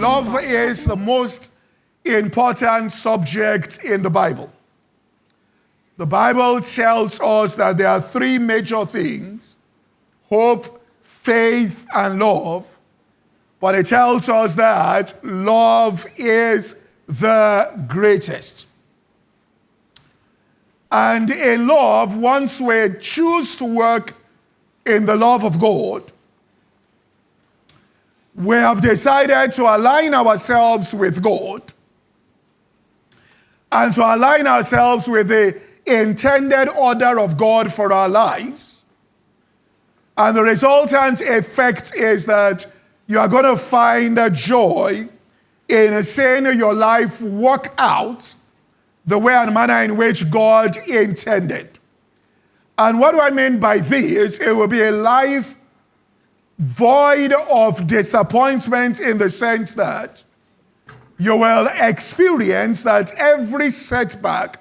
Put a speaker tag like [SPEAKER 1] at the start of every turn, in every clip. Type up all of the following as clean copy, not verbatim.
[SPEAKER 1] Love is the most important subject in the Bible. The Bible tells us that there are three major things: hope, faith, and love. But it tells us that love is the greatest. And in love, once we choose to work in the love of God, we have decided to align ourselves with God and to align ourselves with the intended order of God for our lives. And the resultant effect is that you are going to find a joy in seeing your life work out the way and manner in which God intended. And what do I mean by this? It will be a life void of disappointment, in the sense that you will experience that every setback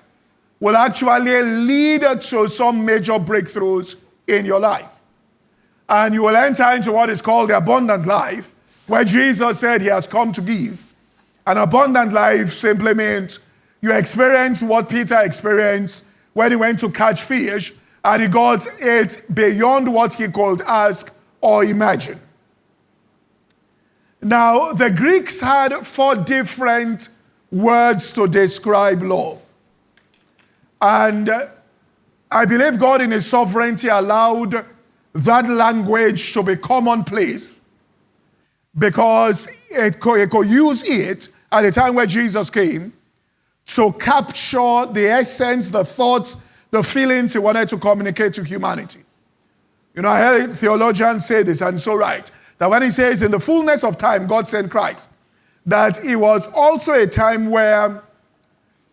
[SPEAKER 1] will actually lead to some major breakthroughs in your life. And you will enter into what is called the abundant life, where Jesus said he has come to give. An abundant life simply means you experience what Peter experienced when he went to catch fish, and he got it beyond what he could ask or imagine. Now, the Greeks had 4 different words to describe love. And I believe God in his sovereignty allowed that language to be commonplace, because it could use it at the time where Jesus came to capture the essence, the thoughts, the feelings he wanted to communicate to humanity. You know, I heard theologians say this, and so right, that when he says in the fullness of time God sent Christ, that it was also a time where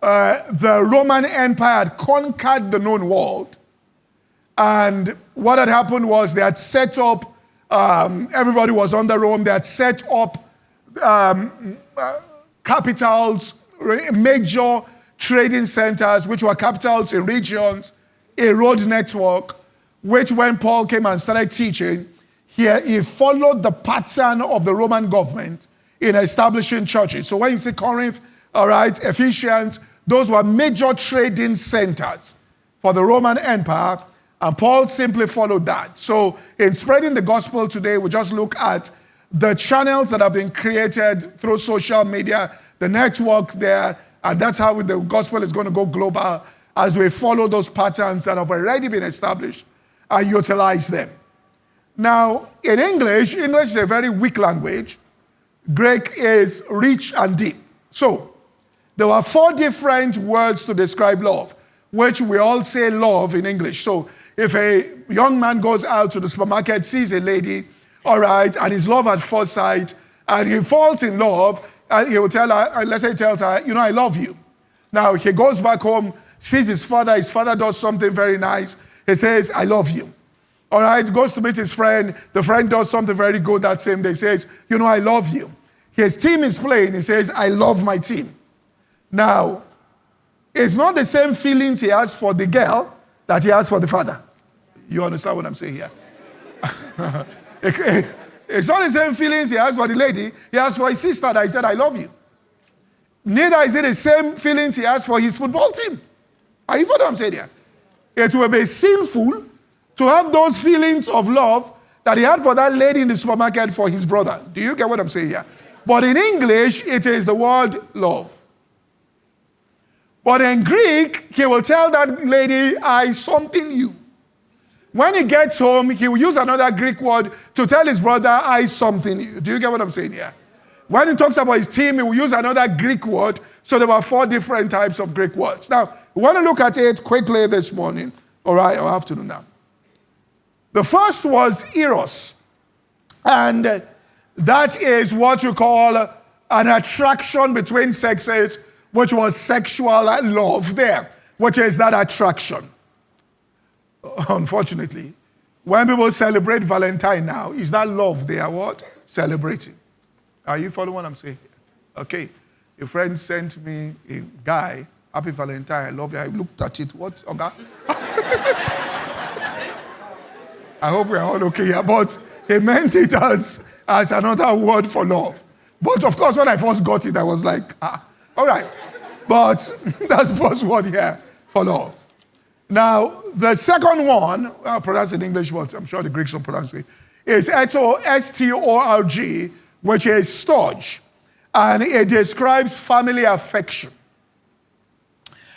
[SPEAKER 1] the Roman Empire had conquered the known world. And what had happened was they had set up, everybody was under Rome, they had set up capitals, major trading centers, which were capitals in regions, a road network, which when Paul came and started teaching, he followed the pattern of the Roman government in establishing churches. So when you see Corinth, all right, Ephesians, those were major trading centers for the Roman Empire, and Paul simply followed that. So in spreading the gospel today, we just look at the channels that have been created through social media, the network there, and that's how the gospel is going to go global as we follow those patterns that have already been established and utilize them. Now, in English is a very weak language. Greek is rich and deep. So, there were 4 different words to describe love, which we all say love in English. So, if a young man goes out to the supermarket, sees a lady, all right, and his love at first sight, and he falls in love, and he will tell her, let's say he tells her, you know, I love you. Now, he goes back home, sees his father does something very nice. He says, I love you. All right, goes to meet his friend. The friend does something very good that same day. Says, you know, I love you. His team is playing. He says, I love my team. Now, it's not the same feelings he has for the girl that he has for the father. You understand what I'm saying here? It's not the same feelings he has for the lady he has for his sister that he said, I love you. Neither is it the same feelings he has for his football team. Are you following what I'm saying here? It will be sinful to have those feelings of love that he had for that lady in the supermarket for his brother. Do you get what I'm saying here? But in English, it is the word love. But in Greek, he will tell that lady, I something you. When he gets home, he will use another Greek word to tell his brother, I something you. Do you get what I'm saying here? When he talks about his team, he will use another Greek word. So there were 4 different types of Greek words. Now, we want to look at it quickly this morning. All right, I'll have to do now. The first was eros. And that is what you call an attraction between sexes, which was sexual love there, which is that attraction. Unfortunately, when people celebrate Valentine now, is that love they are what? Celebrating. Are you following what I'm saying? Okay. A friend sent me a guy, happy Valentine, I love you. I looked at it. What? Okay. I hope we're all okay here. But he meant it as another word for love. But of course, when I first got it, I was like, all right. But that's the first word here for love. Now, the second one, I'll pronounce it in English, but I'm sure the Greeks will pronounce it, is S-T-O-R-G, which is storge. And it describes family affection.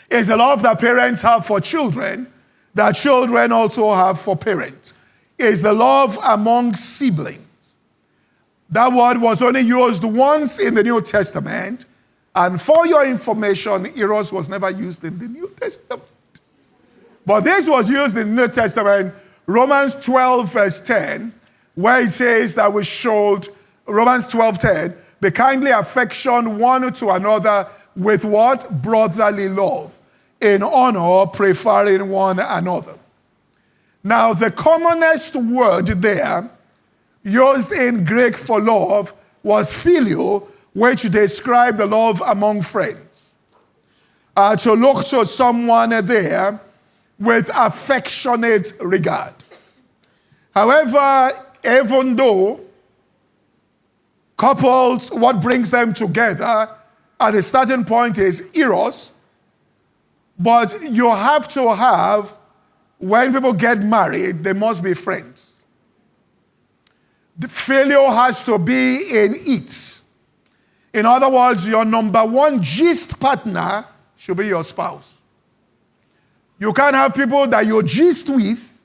[SPEAKER 1] It's the love that parents have for children, that children also have for parents. It's the love among siblings. That word was only used once in the New Testament. And for your information, eros was never used in the New Testament. But this was used in the New Testament, Romans 12, verse 10, where it says that we showed, Romans 12:10, the kindly affection one to another with what? Brotherly love, in honor, preferring one another. Now, the commonest word there, used in Greek for love, was phileo, which described the love among friends. To look to someone there with affectionate regard. However, even though couples, what brings them together at a starting point is eros, but you have to have, when people get married, they must be friends. The phileo has to be in it. In other words, your number one gist partner should be your spouse. You can't have people that you gist with,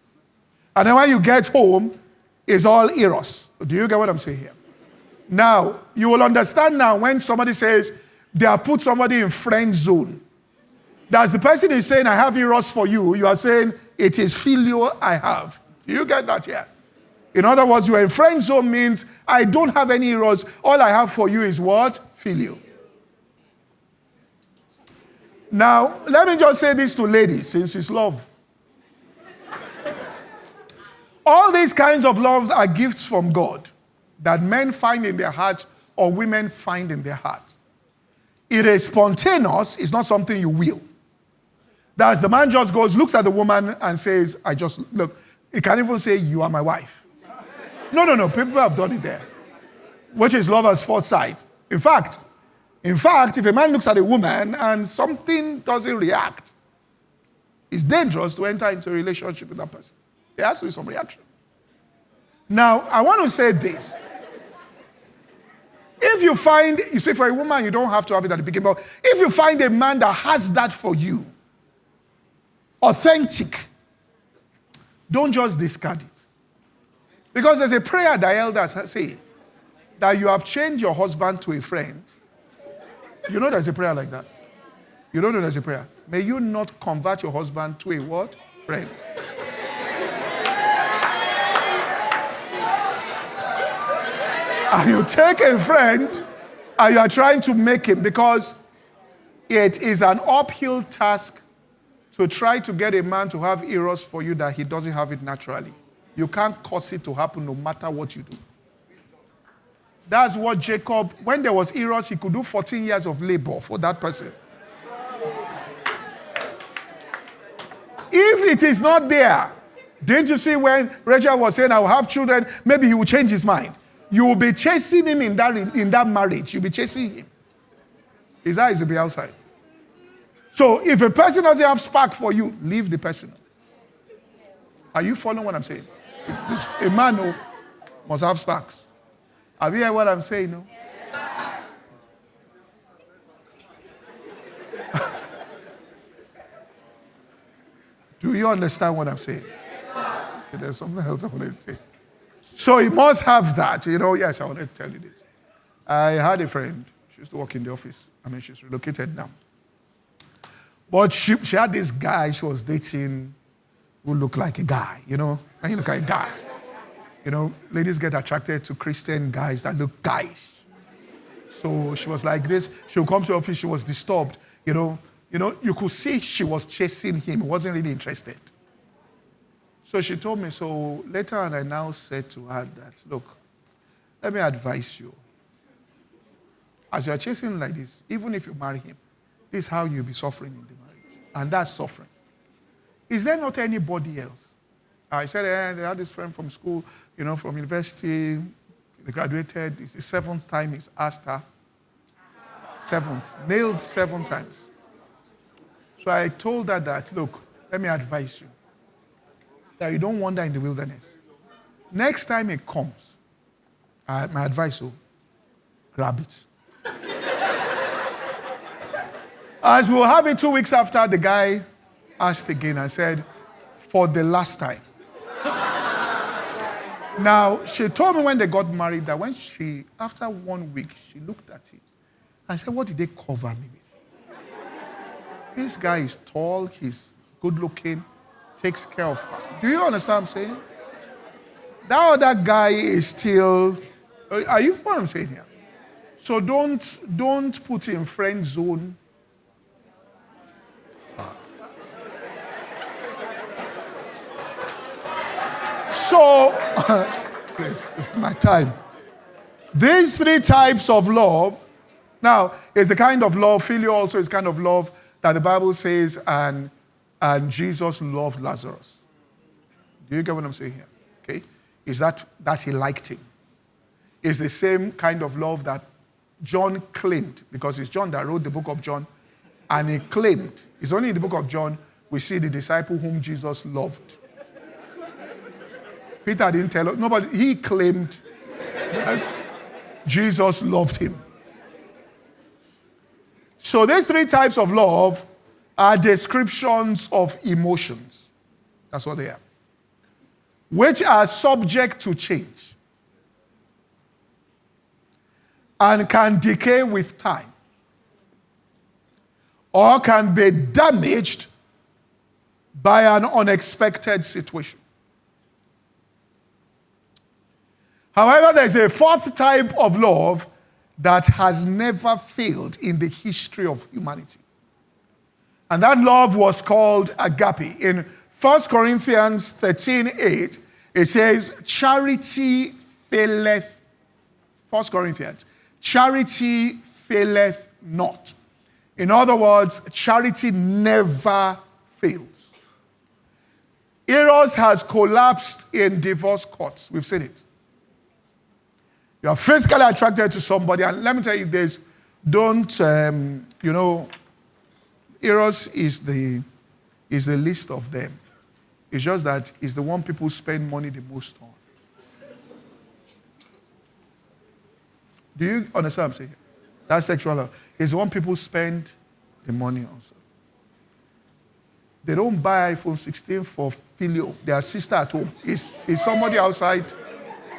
[SPEAKER 1] and then when you get home, it's all eros. Do you get what I'm saying here? Now, you will understand now when somebody says they have put somebody in friend zone. That's the person is saying, I have eros for you. You are saying, it is phileo I have. Do you get that here? In other words, you are in friend zone means I don't have any eros. All I have for you is what? Phileo. Now, let me just say this to ladies, since it's love. All these kinds of loves are gifts from God that men find in their heart or women find in their heart. It is spontaneous, it's not something you will. That's the man just goes, looks at the woman and says, I just, look, he can even say, you are my wife. No, people have done it there. Which is love at first sight. In fact, if a man looks at a woman and something doesn't react, it's dangerous to enter into a relationship with that person. There has to be some reaction. Now, I want to say this. If you find, you see, for a woman, you don't have to have it at the beginning, but if you find a man that has that for you, authentic, don't just discard it. Because there's a prayer the elders say, that you have changed your husband to a friend. You know there's a prayer like that. You don't know there's a prayer. May you not convert your husband to a what? Friend. And you take a friend and you are trying to make him, because it is an uphill task to try to get a man to have eros for you that he doesn't have it naturally. You can't cause it to happen no matter what you do. That's what Jacob, when there was eros, he could do 14 years of labor for that person. If it is not there, didn't you see when Rachel was saying, I will have children, maybe he will change his mind. You will be chasing him in that marriage. You'll be chasing him. His eyes will be outside. So if a person doesn't have spark for you, leave the person. Are you following what I'm saying? A man must have sparks. Have you heard what I'm saying? No? Do you understand what I'm saying? Okay, there's something else I want to say. So he must have that. Yes, I want to tell you this. I had a friend. She used to work in the office. She's relocated now. But she had this guy she was dating who looked like a guy, And you look like a guy. Ladies get attracted to Christian guys that look guyish. So she was like this. She would come to the office. She was disturbed. You could see she was chasing him. He wasn't really interested. So she told me, so later on I now said to her that, look, let me advise you. As you are chasing him like this, even if you marry him, this is how you'll be suffering in the marriage. And that's suffering. Is there not anybody else? I said, they had this friend from school, from university, They graduated. It's the 7th time he's asked her. 7th. Nailed 7 times. So I told her that, look, let me advise you. That you don't wander in the wilderness. Next time it comes, my advice is grab it. As we'll have it 2 weeks after, the guy asked again and said, for the last time. Now, she told me when they got married that after 1 week, she looked at it and said, what did they cover me with? This guy is tall, he's good looking, takes care of her. Do you understand what I'm saying? That other guy is still, are you following what I'm saying here? So don't put in friend zone. So, please, it's my time. These 3 types of love, now, is the kind of love, filial also is kind of love that the Bible says, and Jesus loved Lazarus. Do you get what I'm saying here? Okay? Is that he liked him. It's the same kind of love that John claimed, because it's John that wrote the book of John, and he claimed, it's only in the book of John we see the disciple whom Jesus loved. Peter didn't tell us, nobody, he claimed that Jesus loved him. So these 3 types of love are descriptions of emotions. That's what they are. Which are subject to change and can decay with time or can be damaged by an unexpected situation. However, there's a 4th type of love that has never failed in the history of humanity. And that love was called agape. In 1 Corinthians 13:8, it says, charity faileth. 1 Corinthians, charity faileth not. In other words, charity never fails. Eros has collapsed in divorce courts. We've seen it. You are physically attracted to somebody, and let me tell you this, don't, Eros is the least of them. It's just that it's the one people spend money the most on. Do you understand what I'm saying? That's sexual love. It's the one people spend the money on. They don't buy iPhone 16 for filial. Their sister at home. Is somebody outside.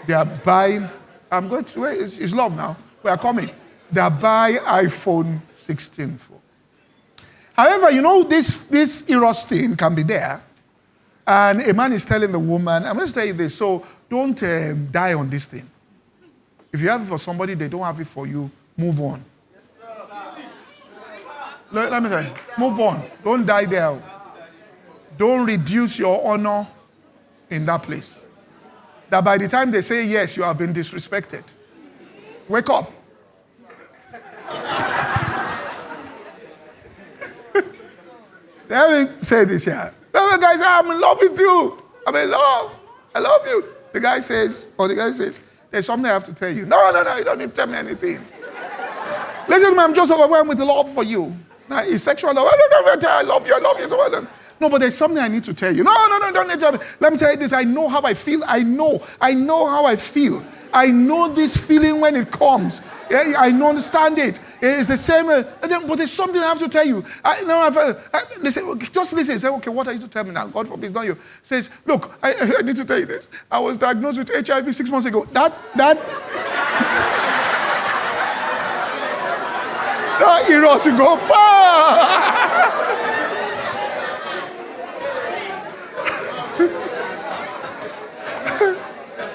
[SPEAKER 1] They are buying. I'm going to, it's love now. We are coming. They are buying iPhone 16 for. However, this Eros thing can be there. And a man is telling the woman, I'm going to tell you this, so don't die on this thing. If you have it for somebody, they don't have it for you, move on. Let me tell you, move on. Don't die there. Don't reduce your honor in that place. That by the time they say yes, you have been disrespected. Wake up. Let me say this here. The guy says, I'm in love with you. I'm in love. I love you. The guy says, there's something I have to tell you. No, you don't need to tell me anything. Listen to me, I'm just overwhelmed with love for you. Now, it's sexual love. I love you. So no, but there's something I need to tell you. No, don't need to tell me. Let me tell you this. I know how I feel. I know how I feel. I know this feeling when it comes. I understand it. It's the same. But there's something I have to tell you. Listen, just listen. Say, okay, what are you to tell me now? God forbid, it's not you. Says, look, I need to tell you this. I was diagnosed with HIV 6 months ago. That Eros will go far.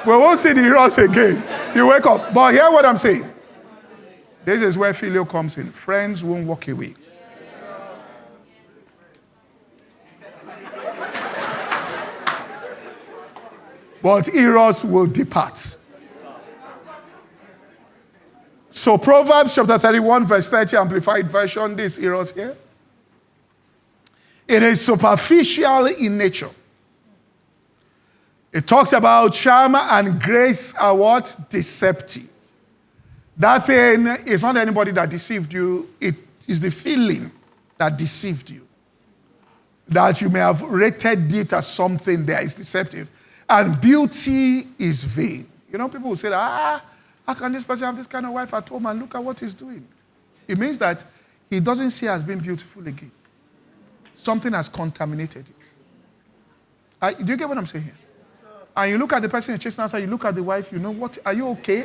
[SPEAKER 1] We won't see the Eros again. You wake up. But hear what I'm saying. This is where filial comes in. Friends won't walk away. But Eros will depart. So Proverbs chapter 31 verse 30 amplified version, this Eros here. It is superficial in nature. It talks about charm and grace are what? Deceptive. That thing is not anybody that deceived you. It is the feeling that deceived you. That you may have rated it as something that is deceptive. And beauty is vain. You know, people will say, how can this person have this kind of wife at home and look at what he's doing? It means that he doesn't see her as being beautiful again. Something has contaminated it. Do you get what I'm saying here? And you look at the person you're chasing outside, you look at the wife, you know what? Are you okay?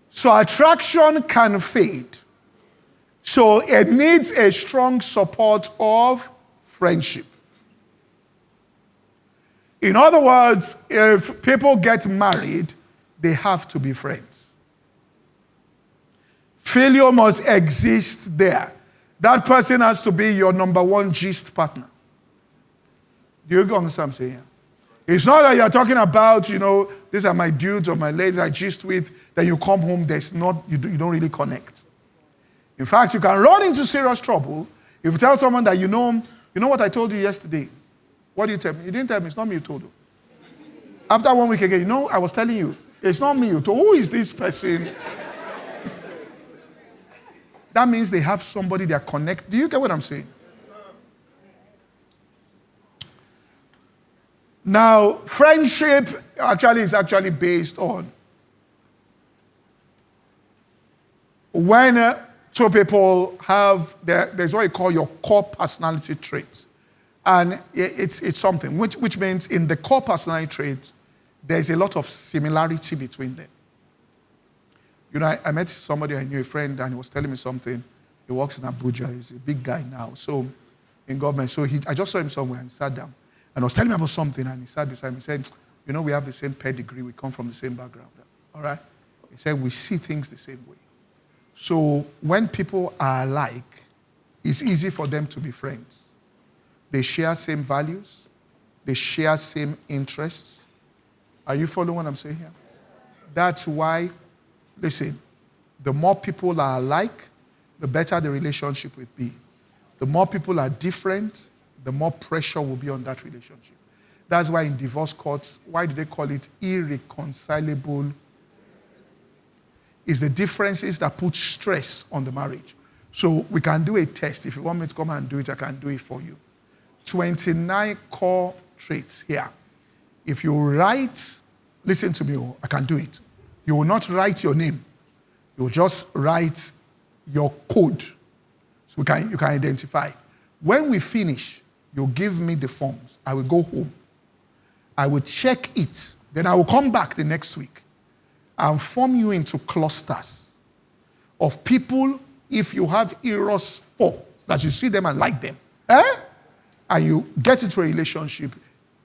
[SPEAKER 1] So attraction can fade. So it needs a strong support of friendship. In other words, if people get married, they have to be friends. Failure must exist there. That person has to be your number one gist partner. Do you understand what I'm saying? It's not that you're talking about, these are my dudes or my ladies I gist with, then you come home, you don't really connect. In fact, you can run into serious trouble if you tell someone that you know what I told you yesterday. What do you tell me? You didn't tell me, it's not me you told you. After 1 week again, I was telling you, it's not me you told. Who is this person? That means they have somebody they are connected. Do you get what I'm saying? Now, friendship is actually based on when two people have, there's what you call your core personality traits. And it's something, which means in the core personality traits, there's a lot of similarity between them. I met somebody, I knew a friend, and he was telling me something. He works in Abuja. He's a big guy now, so in government. So I just saw him somewhere and sat down. And I was telling him about something, and he sat beside me. He said, we have the same pedigree. We come from the same background. All right? He said, we see things the same way. So when people are alike, it's easy for them to be friends. They share same values. They share same interests. Are you following what I'm saying here? That's why, listen, the more people are alike, the better the relationship will be. The more people are different, the more pressure will be on that relationship. That's why in divorce courts, why do they call it irreconcilable? It's the differences that put stress on the marriage. So we can do a test. If you want me to come and do it, I can do it for you. 29 core traits here. If you write, listen to me, I can do it. You will not write your name. You will just write your code. So you can identify. When we finish, you'll give me the forms. I will go home. I will check it. Then I will come back the next week and form you into clusters of people, if you have Eros 4, that you see them and like them. And you get into a relationship,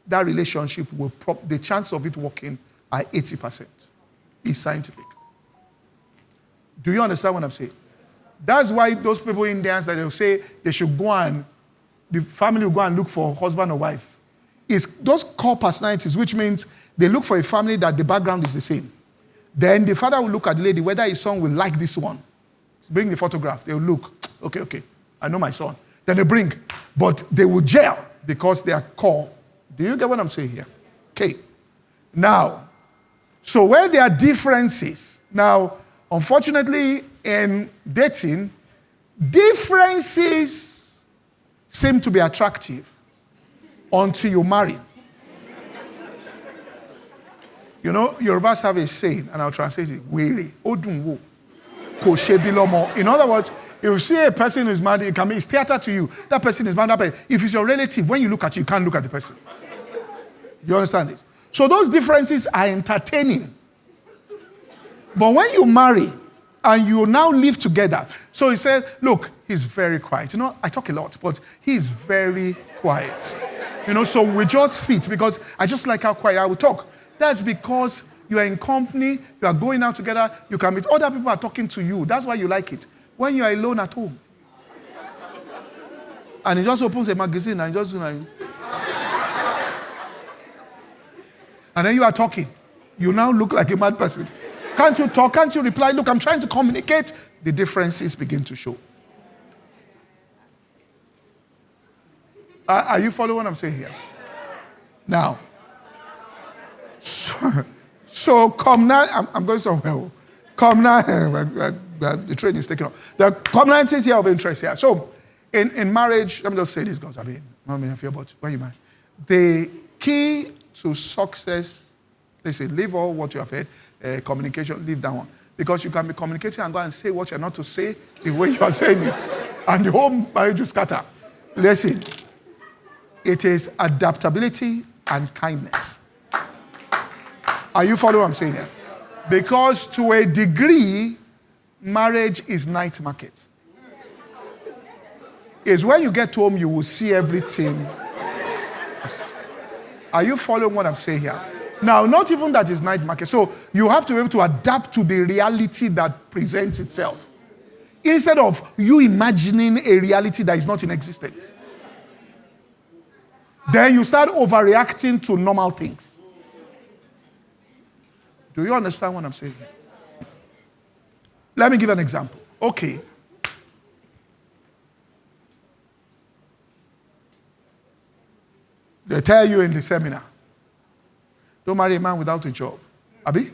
[SPEAKER 1] that relationship will, the chance of it working are 80%. It's scientific. Do you understand what I'm saying? That's why those people in Indians that they'll say they should go and, the family will go and look for husband or wife. It's those core personalities, which means they look for a family that the background is the same. Then the father will look at the lady, whether his son will like this one. Bring the photograph. They'll look. Okay. I know my son. Then they bring. But they will gel because they are core. Do you get what I'm saying here? Okay. Now, so where there are differences. Now, unfortunately, in dating, differences seem to be attractive until you marry. Yorubas have a saying, and I'll translate it, Were, Odunwo, Koshebilomo. In other words, if you see a person who's married, it can be theater to you. That person is married. If it's your relative, when you look at you can't look at the person. You understand this? So those differences are entertaining. But when you marry, and you now live together. So he said, look, he's very quiet. I talk a lot, but he's very quiet. So we just fit because I just like how quiet I will talk. That's because you are in company, you are going out together, you can meet other people are talking to you. That's why you like it. When you are alone at home. And he just opens a magazine and just and then you are talking. You now look like a mad person. Can't you talk? Can't you reply? Look, I'm trying to communicate. The differences begin to show. Are you following what I'm saying here? Now, so come now, I'm going somewhere. Come now, the train is taking off. The commonalities here of interest here. So, in marriage, let me just say this, guys. I mean, I feel about when you marry. The key to success, listen, leave all what you have heard, communication, leave that one. Because you can be communicating and go and say what you're not to say the way you are saying it. And the whole marriage will scatter. Listen, it is adaptability and kindness. Are you following what I'm saying here? Because to a degree, marriage is night market. It's when you get home, you will see everything. Are you following what I'm saying here? Now, not even that is night market. So you have to be able to adapt to the reality that presents itself. Instead of you imagining a reality that is not in existence. Then you start overreacting to normal things. Do you understand what I'm saying? Let me give an example. Okay. They tell you in the seminar, don't marry a man without a job. Abi?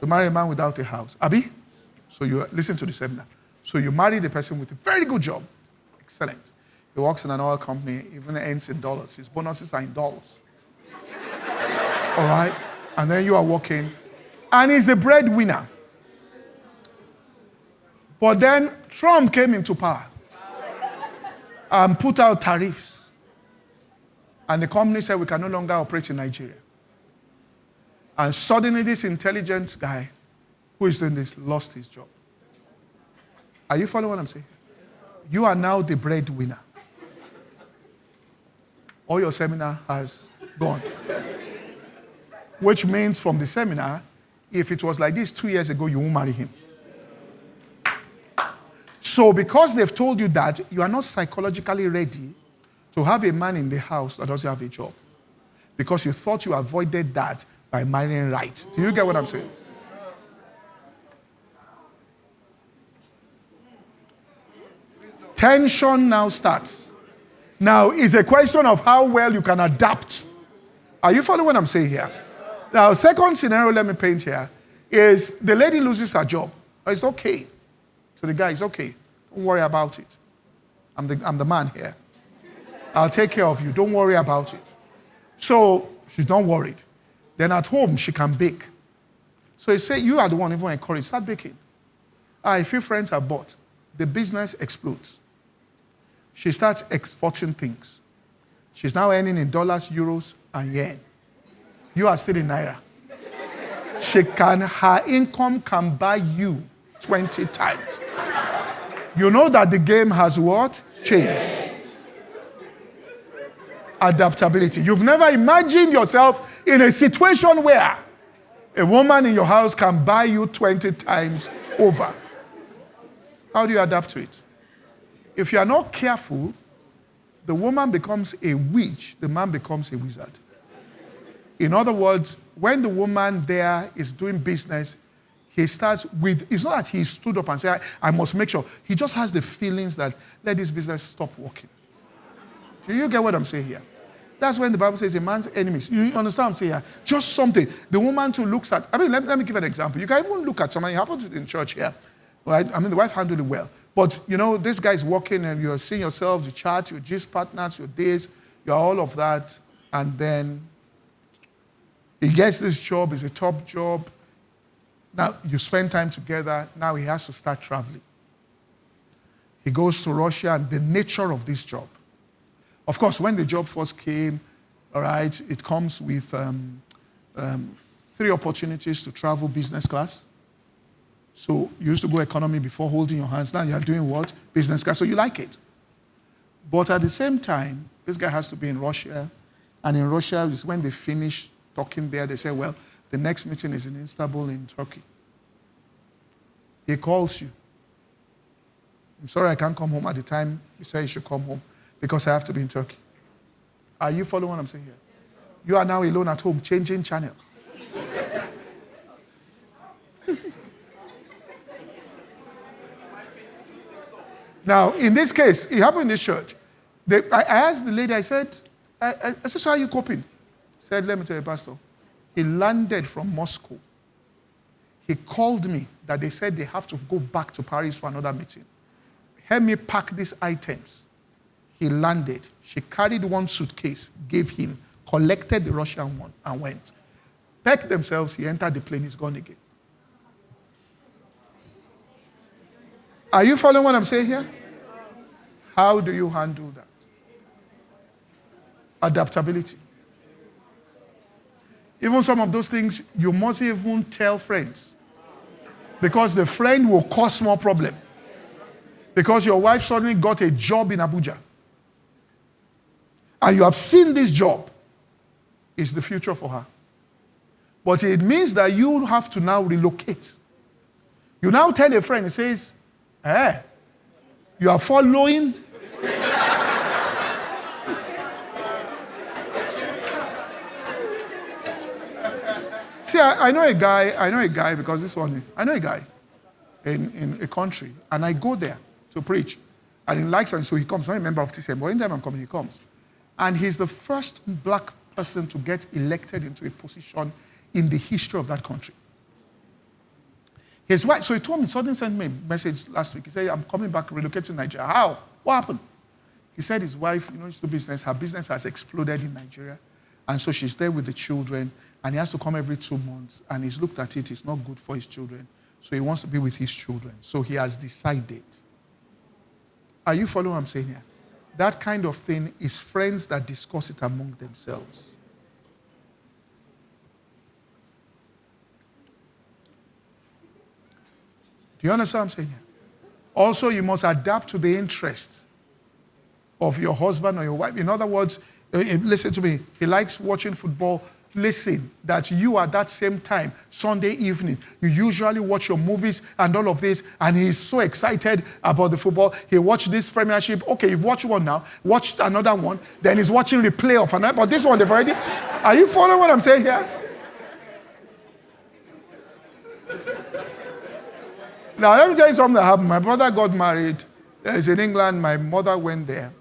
[SPEAKER 1] Don't marry a man without a house. Abi? So you listen to the seminar. So you marry the person with a very good job. Excellent. He works in an oil company, even earns in dollars. His bonuses are in dollars. All right? And then you are working. And he's the breadwinner. But then Trump came into power and put out tariffs. And the company said we can no longer operate in Nigeria. And suddenly this intelligent guy who is doing this lost his job. Are you following what I'm saying? You are now the breadwinner. All your seminar has gone. Which means from the seminar, if it was like this 2 years ago, you won't marry him. So because they've told you that, you are not psychologically ready to have a man in the house that doesn't have a job. Because you thought you avoided that by marrying right. Do you get what I'm saying? Tension now starts. Now, it's a question of how well you can adapt. Are you following what I'm saying here? Now, second scenario, let me paint here, is the lady loses her job. It's okay. So the guy is okay. Don't worry about it. I'm the man here. I'll take care of you. Don't worry about it. So she's not worried. Then at home, she can bake. So he said, you are the one even encouraged. Start baking. A few friends are bought. The business explodes. She starts exporting things. She's now earning in dollars, euros, and yen. You are still in naira. Her income can buy you 20 times. You know that the game has what? Changed. Adaptability. You've never imagined yourself in a situation where a woman in your house can buy you 20 times over. How do you adapt to it? If you are not careful, the woman becomes a witch, the man becomes a wizard. In other words, when the woman there is doing business, he starts with, it's not that he stood up and said, I must make sure. He just has the feelings that let this business stop working. Do you get what I'm saying here? That's when the Bible says a man's enemies. You understand what I'm saying here? Just something. The woman too looks at, let me give an example. You can even look at someone, it happens in church here. Right? The wife handled it well. But, this guy is working and you're seeing yourselves, you chat, your gist partners, your days, you're all of that. And then he gets this job, it's a top job. Now, you spend time together. Now he has to start traveling. He goes to Russia and the nature of this job. Of course, when the job first came, all right, it comes with 3 opportunities to travel business class. So you used to go economy before holding your hands. Now you're doing what? Business class. So you like it. But at the same time, this guy has to be in Russia. And in Russia is when they finish talking there. They say, well, the next meeting is in Istanbul in Turkey. He calls you. I'm sorry I can't come home at the time you say you should come home because I have to be in Turkey. Are you following what I'm saying here? You are now alone at home changing channels. Now, in this case, it happened in this church. I asked the lady, I said, so how are you coping? She said, let me tell you, Pastor. He landed from Moscow. He called me that they said they have to go back to Paris for another meeting. Help me pack these items. He landed. She carried one suitcase, gave him, collected the Russian one, and went. Packed themselves, he entered the plane, he's gone again. Are you following what I'm saying here? How do you handle that? Adaptability. Even some of those things, you mustn't even tell friends. Because the friend will cause more problem. Because your wife suddenly got a job in Abuja. And you have seen this job. It's the future for her. But it means that you have to now relocate. You now tell a friend, he says, you are following. See, I know a guy because this one, I know a guy in a country, and I go there to preach. And he likes, and so he comes. I'm not a member of TCM, but anytime I'm coming, he comes. And he's the first black person to get elected into a position in the history of that country. His wife, so he told me, suddenly sent me a message last week. He said, I'm coming back, relocating to Nigeria. How? What happened? He said his wife, used to do business. Her business has exploded in Nigeria. And so she's there with the children. And he has to come every 2 months. And he's looked at it. It's not good for his children. So he wants to be with his children. So he has decided. Are you following what I'm saying here? That kind of thing is friends that discuss it among themselves. Do you understand what I'm saying here? Also, you must adapt to the interests of your husband or your wife. In other words, listen to me. He likes watching football. Listen, that you at that same time, Sunday evening, you usually watch your movies and all of this, and he's so excited about the football. He watched this premiership. Okay, you've watched one now, watched another one, then he's watching replay of another, but this one they've already. Are you following what I'm saying here? Now, let me tell you something that happened. My brother got married. He's in England. My mother went there.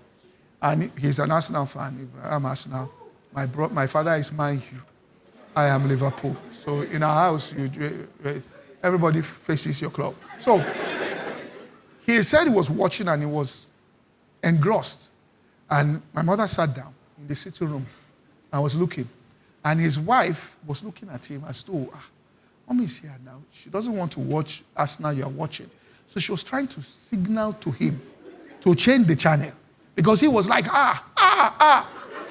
[SPEAKER 1] And he's an Arsenal fan. I'm Arsenal. My father is Man U. I am Liverpool. So in our house, everybody faces your club. So he said he was watching and he was engrossed. And my mother sat down in the sitting room. I was looking. And his wife was looking at him as though, Mommy is here now. She doesn't want to watch Arsenal you are watching. So she was trying to signal to him to change the channel. Because he was like,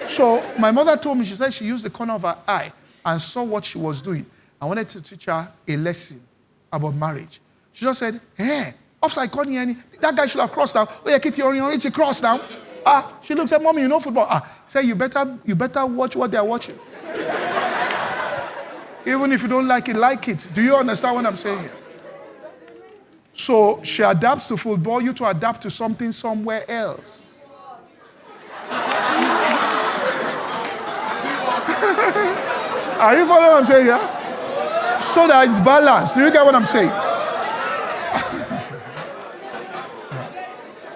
[SPEAKER 1] So my mother told me, she said she used the corner of her eye and saw what she was doing. I wanted to teach her a lesson about marriage. She just said, offside corner, that guy should have crossed now. Oh yeah, Kitty, you need to cross now. She looks at Mommy, you know football. Say you better watch what they're watching. Even if you don't like it. Do you understand what I'm saying here? So she adapts to football, you to adapt to something somewhere else. Are you following what I'm saying here? So that it's balanced. Do you get what I'm saying?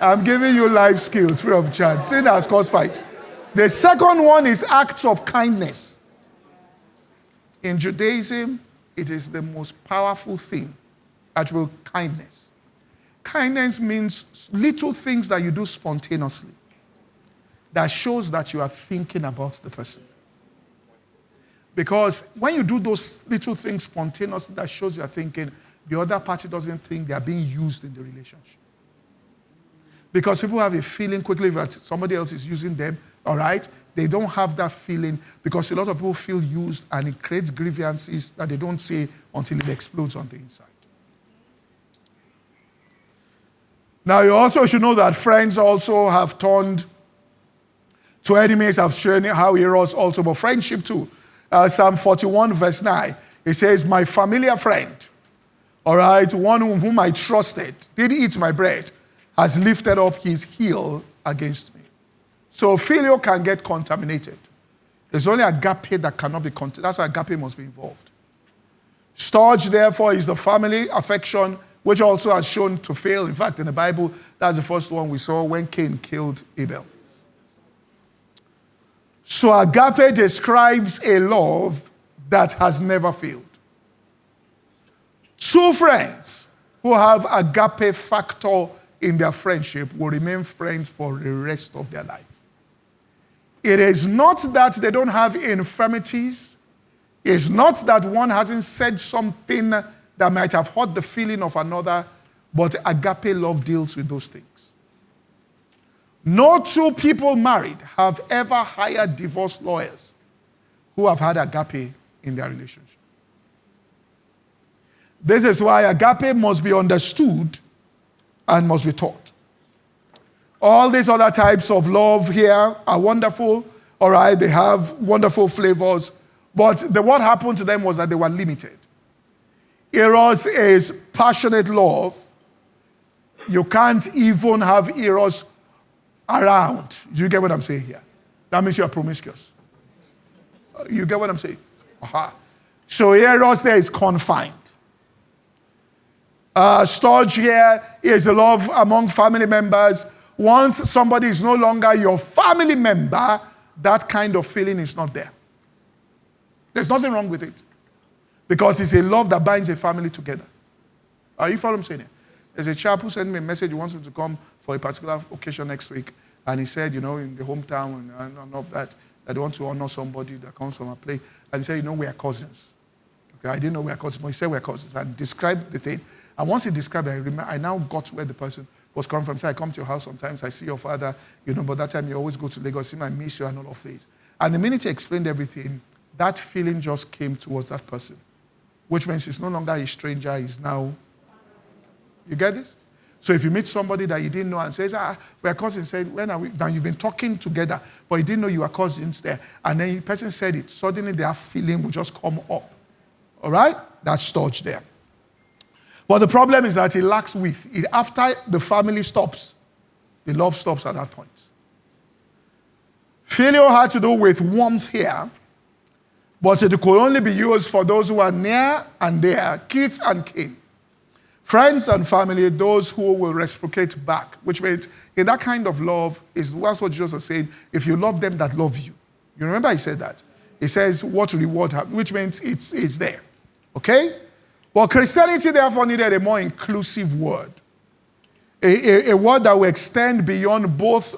[SPEAKER 1] I'm giving you life skills free of charge. See, that's cause fight. The second one is acts of kindness. In Judaism, it is the most powerful thing, actual kindness. Kindness means little things that you do spontaneously that shows that you are thinking about the person. Because when you do those little things spontaneously that shows you are thinking, the other party doesn't think they are being used in the relationship. Because people have a feeling quickly that somebody else is using them, all right? They don't have that feeling because a lot of people feel used and it creates grievances that they don't say until it explodes on the inside. Now, you also should know that friends also have turned to enemies. I've shown you how heroes also, but friendship too. Psalm 41 verse 9, it says, my familiar friend, all right, one whom I trusted, did eat my bread, has lifted up his heel against me. So filial can get contaminated. There's only agape that cannot be contaminated. That's why agape must be involved. Storge, therefore, is the family affection, which also has shown to fail. In fact, in the Bible, that's the first one we saw when Cain killed Abel. So agape describes a love that has never failed. Two friends who have agape factor in their friendship will remain friends for the rest of their life. It is not that they don't have infirmities. It's not that one hasn't said something that might have hurt the feeling of another, but agape love deals with those things. No two people married have ever hired divorce lawyers who have had agape in their relationship. This is why agape must be understood and must be taught. All these other types of love here are wonderful. All right, they have wonderful flavors. But what happened to them was that they were limited. Eros is passionate love. You can't even have Eros around. Do you get what I'm saying here? That means you're promiscuous. You get what I'm saying? So Eros there is confined. Storge here is the love among family members. Once somebody is no longer your family member, that kind of feeling is not there. There's nothing wrong with it. Because it's a love that binds a family together. Are you following what I'm saying? There's a chap who sent me a message. He wants me to come for a particular occasion next week. And he said, in the hometown and all of that they want to honor somebody that comes from a place. And he said, we are cousins. Okay, I didn't know we are cousins, but he said we are cousins. And described the thing. And once he described it, I now got where the person was coming from. So I come to your house sometimes, I see your father, but that time you always go to Lagos, I miss you and all of this. And the minute he explained everything, that feeling just came towards that person. Which means he's no longer a stranger, he's now... You get this? So if you meet somebody that you didn't know and says, we're cousins, said, when are we? Now you've been talking together, but you didn't know you were cousins there. And then the person said it, suddenly their feeling will just come up. All right? That's storage there. But the problem is that it lacks width. After the family stops, the love stops at that point. Filial had to do with warmth here, but it could only be used for those who are near and dear, kith and kin. Friends and family, those who will reciprocate back, which means in that kind of love, that's what Jesus was saying, if you love them that love you. You remember he said that? He says, what reward have, which means it's there. Okay? Well, Christianity therefore needed a more inclusive word. A word that will extend beyond both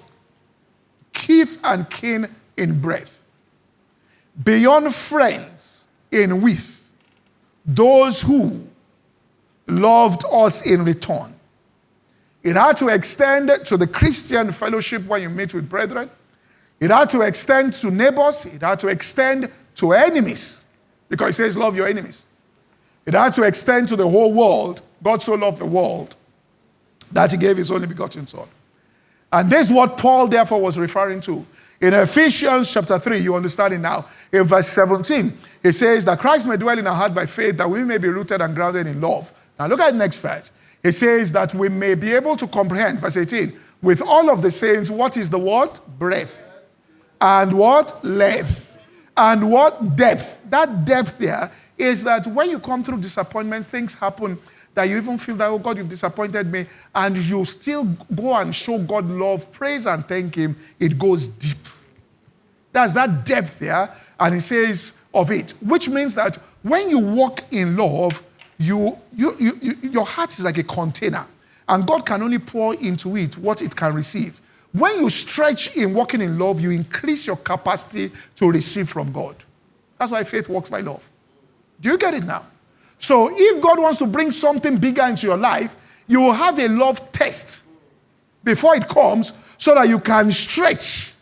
[SPEAKER 1] kith and kin in breadth. Beyond friends in width. Those who loved us in return. It had to extend to the Christian fellowship when you meet with brethren. It had to extend to neighbors. It had to extend to enemies. Because it says love your enemies. It had to extend to the whole world. God so loved the world that he gave his only begotten son. And this is what Paul therefore was referring to. In Ephesians chapter 3, you understand it now. In verse 17, it says that Christ may dwell in our heart by faith, that we may be rooted and grounded in love. Now look at the next verse. It says that we may be able to comprehend, verse 18, with all of the saints, what is the what? Breadth. And what? Length. And what? Depth. That depth there is that when you come through disappointments, things happen that you even feel that, oh God, you've disappointed me, and you still go and show God love, praise and thank him. It goes deep. That's that depth there, and it says of it, which means that when you walk in love, your heart is like a container, and God can only pour into it what it can receive. When you stretch in walking in love, you increase your capacity to receive from God. That's why faith works by love. Do you get it now? So if God wants to bring something bigger into your life, you will have a love test before it comes so that you can stretch.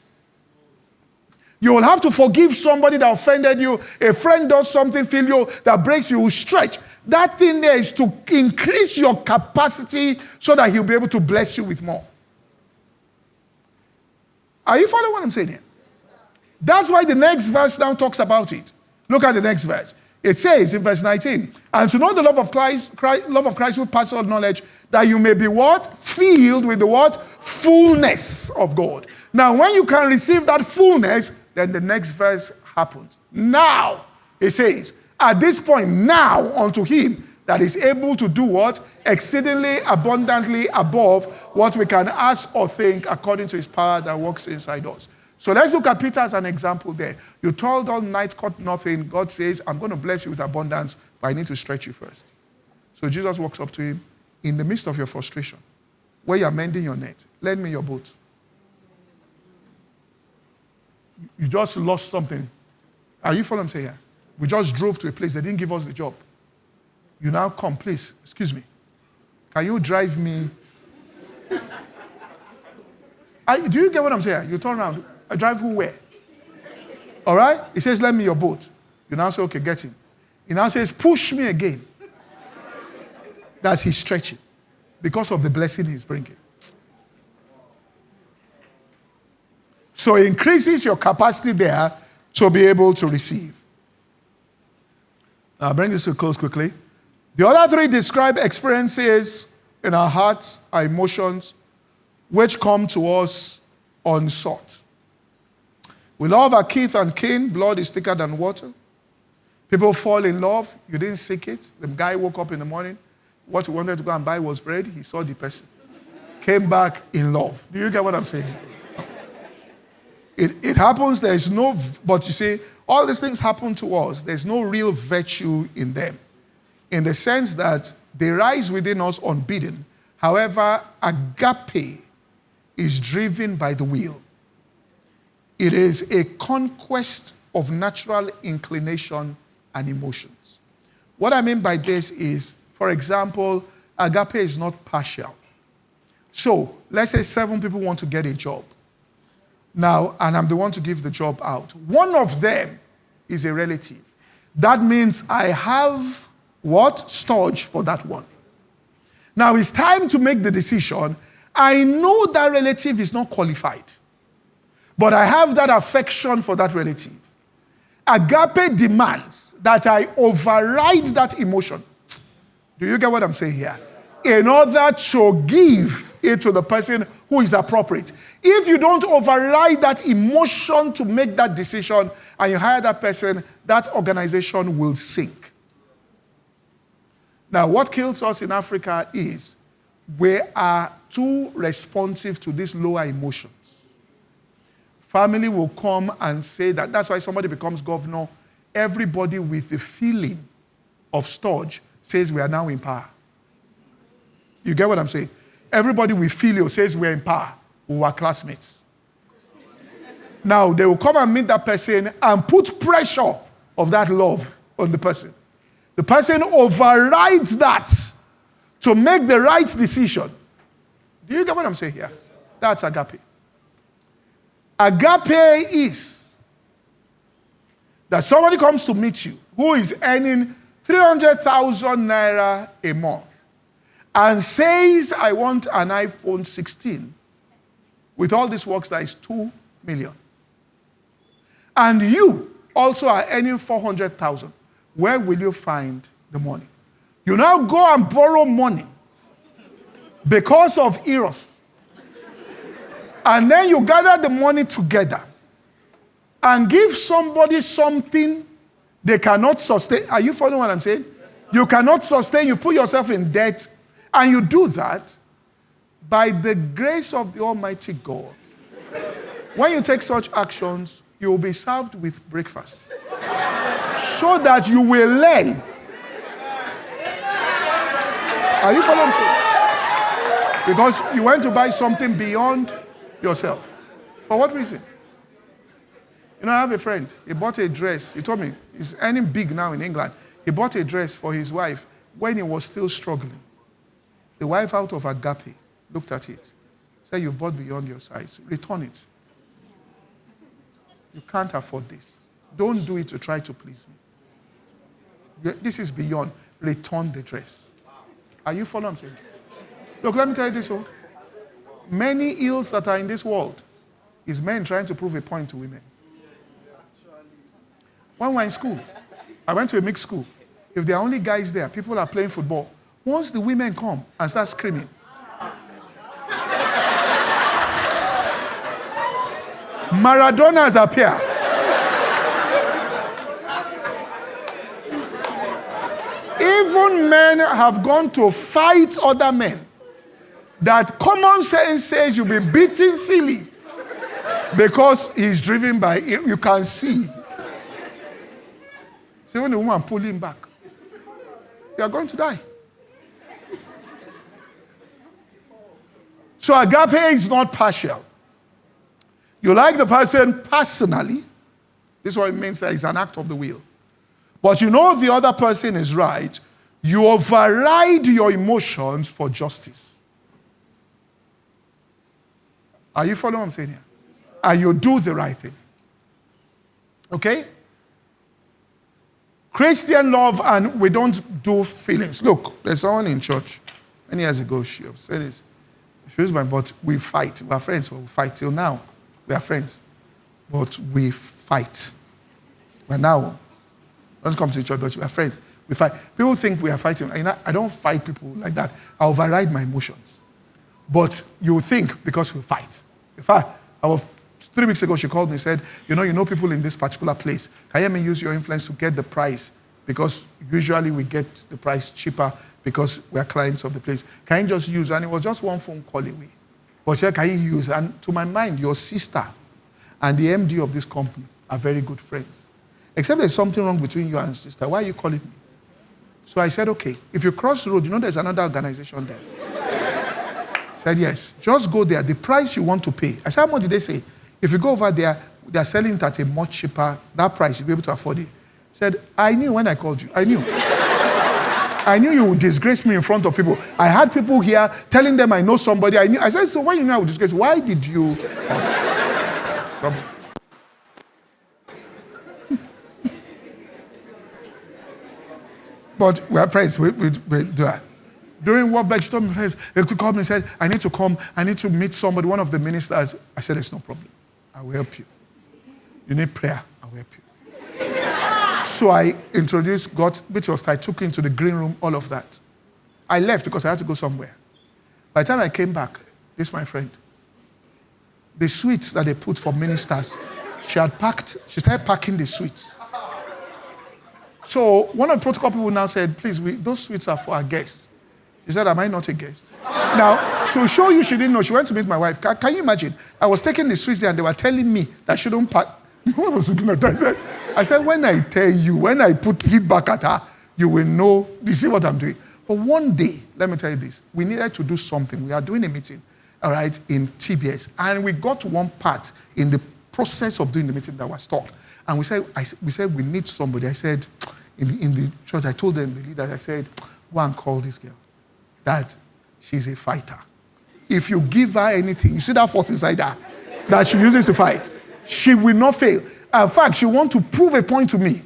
[SPEAKER 1] You will have to forgive somebody that offended you. A friend does something filial that breaks you, will stretch. That thing there is to increase your capacity so that he'll be able to bless you with more. Are you following what I'm saying here? That's why the next verse now talks about it. Look at the next verse. It says in verse 19, and to know the love of Christ will pass all knowledge, that you may be what? Filled with the what? Fullness of God. Now, when you can receive that fullness, then the next verse happens. Now, it says, at this point, now unto him that is able to do what? Exceedingly abundantly above what we can ask or think according to his power that works inside us. So let's look at Peter as an example there. You toiled all night, caught nothing. God says, I'm going to bless you with abundance, but I need to stretch you first. So Jesus walks up to him in the midst of your frustration, where you're mending your net. Lend me your boat. You just lost something. Are you following what I'm saying here? We just drove to a place. They didn't give us the job. You now come, please, excuse me. Can you drive me? Do you get what I'm saying? You turn around. I drive who where? All right? He says, lend me your boat. You now say, okay, get him. He now says, push me again. That's his stretching. Because of the blessing he's bringing. So it increases your capacity there to be able to receive. Now, I'll bring this to a close quickly. The other three describe experiences in our hearts, our emotions, which come to us unsought. We love our kith and kin. Blood is thicker than water. People fall in love. You didn't seek it. The guy woke up in the morning. What he wanted to go and buy was bread. He saw the person. Came back in love. Do you get what I'm saying? It happens. There's no, but you see, all these things happen to us. There's no real virtue in them. In the sense that they rise within us unbidden. However, agape is driven by the will. It is a conquest of natural inclination and emotions. What I mean by this is, for example, agape is not partial. So, let's say 7 people want to get a job. Now, and I'm the one to give the job out. One of them is a relative. That means I have what? Storage for that one. Now, it's time to make the decision. I know that relative is not qualified. But I have that affection for that relative. Agape demands that I override that emotion. Do you get what I'm saying here? In order to give it to the person who is appropriate. If you don't override that emotion to make that decision and you hire that person, that organization will sink. Now, what kills us in Africa is we are too responsive to these lower emotions. Family will come and say that. That's why somebody becomes governor. Everybody with the feeling of storage says we are now in power. You get what I'm saying? Everybody with filial says we're in power. We were classmates. Now, they will come and meet that person and put pressure of that love on the person. The person overrides that to make the right decision. Do you get what I'm saying here? That's agape. Agape is that somebody comes to meet you who is earning 300,000 naira a month and says, I want an iPhone 16. With all this works, that is 2 million. And you also are earning 400,000. Where will you find the money? You now go and borrow money because of Eros. And then you gather the money together and give somebody something they cannot sustain. Are you following what I'm saying? You cannot sustain. You put yourself in debt. And you do that by the grace of the Almighty God. When you take such actions, you will be served with breakfast. So that you will learn. Are you following what I'm saying? Because you went to buy something beyond yourself. For what reason? You know, I have a friend. He bought a dress. He told me he's earning big now in England. He bought a dress for his wife when he was still struggling. The wife, out of agape, looked at it. Said, you've bought beyond your size. Return it. You can't afford this. Don't do it to try to please me. This is beyond. Return the dress. Are you following what I'm saying? Look, let me tell you this. Many ills that are in this world is men trying to prove a point to women. When we were in school, I went to a mixed school. If there are only guys there, people are playing football. Once the women come and start screaming, Maradonas appear. Even men have gone to fight other men. That common sense says you'll be beaten silly. Because he's driven by, you can see. See, when the woman pull him back, you are going to die. So agape is not partial. You like the person personally. This is what it means that it's an act of the will. But you know the other person is right. You override your emotions for justice. Are you following what I'm saying here? And you do the right thing. Okay? Christian love, and we don't do feelings. Look, there's someone in church many years ago, she said this. She was my, but we fight. We are friends, but we fight till now. We are friends. But we fight. But now, don't come to the church, but we are friends. We fight. People think we are fighting. I don't fight people like that. I override my emotions. But you think because we fight. In fact, 3 weeks ago, she called me and said, you know people in this particular place. Can you use your influence to get the price? Because usually we get the price cheaper because we are clients of the place. Can you just use? And it was just one phone call away. But yeah, can you use? And to my mind, your sister and the MD of this company are very good friends. Except there's something wrong between you and sister. Why are you calling me? So I said, okay, if you cross the road, there's another organization there. Said, yes, just go there. The price you want to pay. I said, how much did they say? If you go over there, they're selling it at a much cheaper, that price, you'll be able to afford it. Said, I knew when I called you. I knew. I knew you would disgrace me in front of people. I had people here telling them I know somebody. I said, so when you know I would disgrace, why did you? But we are friends. We do that. During work back, she told me, he called me and said, I need to come. I need to meet somebody, one of the ministers. I said, there's no problem. I will help you. You need prayer. I will help you. So I introduced God, which was I took into the green room, all of that. I left because I had to go somewhere. By the time I came back, this is my friend. The sweets that they put for ministers, she started packing the sweets. So one of the protocol people now said, please, those sweets are for our guests. She said, am I not a guest? Now, to show you she didn't know, she went to meet my wife. Can you imagine? I was taking the sweets there and they were telling me that I shouldn't pack. I was looking at her. I said, when I tell you, when I put it back at her, you will know, you see what I'm doing. But one day, let me tell you this, we needed to do something. We are doing a meeting, all right, in TBS. And we got to one part in the process of doing the meeting that was stuck. And we said we need somebody. I said, in the church, I told them, the leader, I said, go and call this girl. That she's a fighter. If you give her anything, you see that force inside her that she uses to fight, she will not fail. In fact, she wants to prove a point to me